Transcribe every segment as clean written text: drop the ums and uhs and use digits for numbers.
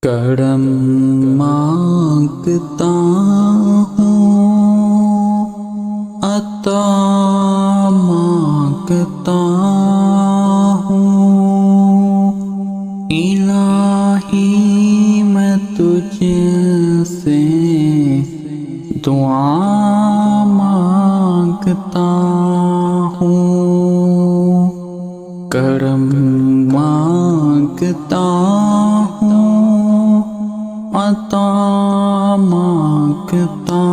کرم مانگتا ہوں، عطا مانگتا ہوں، الہی میں تجھ سے دعا مانگتا ہوں، کرم مانگتا ہوں، عطا مانگتا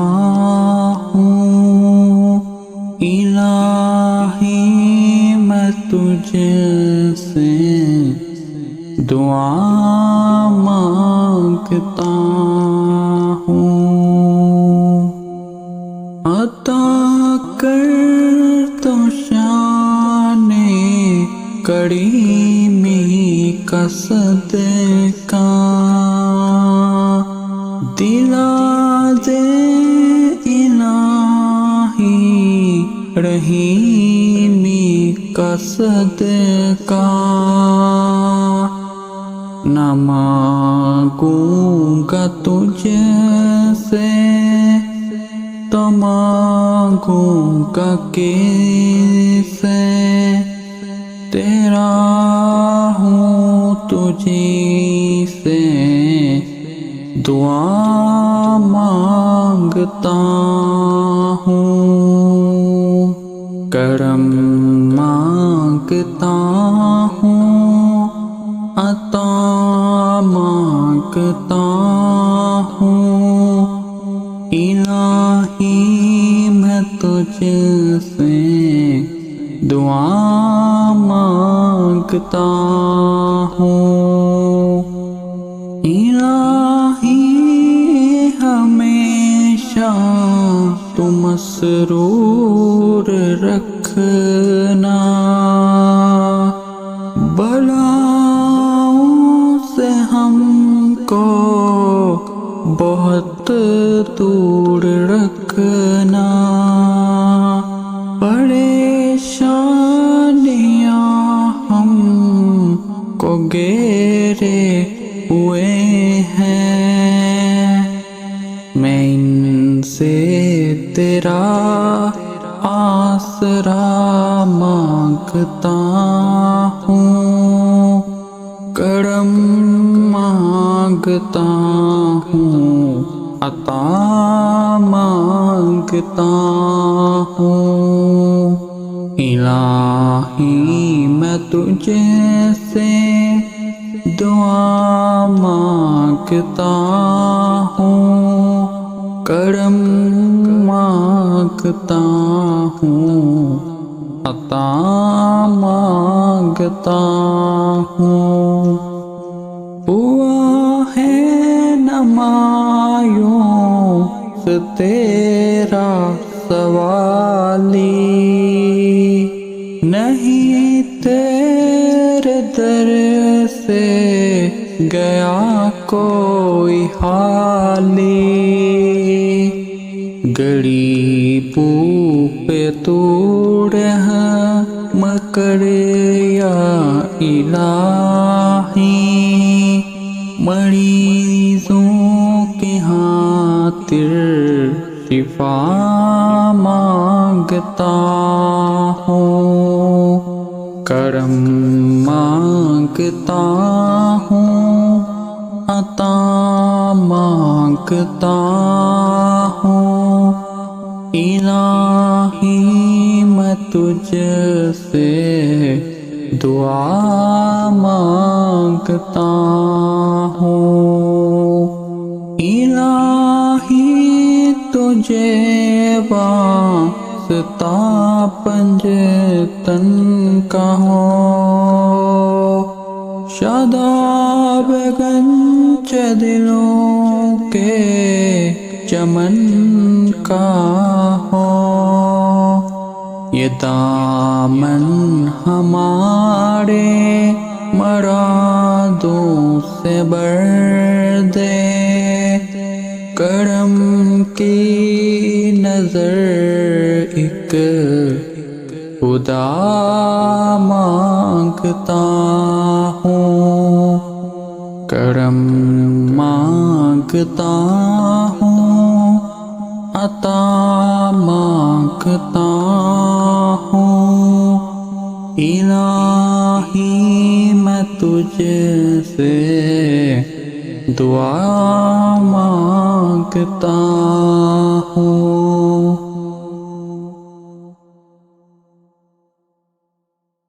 ہوں، الہی میں تجھ سے دعا مانگتا ہوں، عطا کر تو شان کریمی کا صدقہ، دلا دے الہی رحیمی کا صدقہ، نہ مانگوں گا تجھ سے تو مانگوں گا کس سے، تیرا ہوں تجھی سے دعا مانگتا ہوں، کرم مانگتا ہوں، عطا مانگتا ہوں، الہی میں تجھ سے دعا مانگتا ہوں، الہی ہمیشہ تو مسرور رکھنا، بلاؤں سے ہم کو بہت دور رکھنا، پریشانیاں ہم کو گھیرے ہوئے ہیں، میں ان سے تیرا آسرا مانگتا ہوں، کرم مانگتا ہوں، عطا مانگتا ہوں، الہی میں تجھ سے دعا مانگتا ہوں، کرم مانگتا ہوں، عطا مانگتا ہوں، ہوا ہے نہ مایوس تیرا سوالی، نہیں تیرے در سے گیا کوئی حالی، غریبوں پہ تو رحم کر یا الہی، مریضوں کی خاطر شفا مانگتا ہوں، کرم مانگتا ہوں، عطا مانگتا ہوں، الہی میں تجھ سے دعا مانگتا ہوں، الہی تجھے واسطہ پنجتن کا ہو، شاداب گنج دلوں کے چمن کا ہو، یہ دامن ہمارے مرادوں سے بھر دے، کرم کی نظر ایک خدا مانگتا ہوں، کرم مانگتا ہوں، عطا مانگتا ہوں، الہی میں تجھ سے دعا مانگتا ہوں۔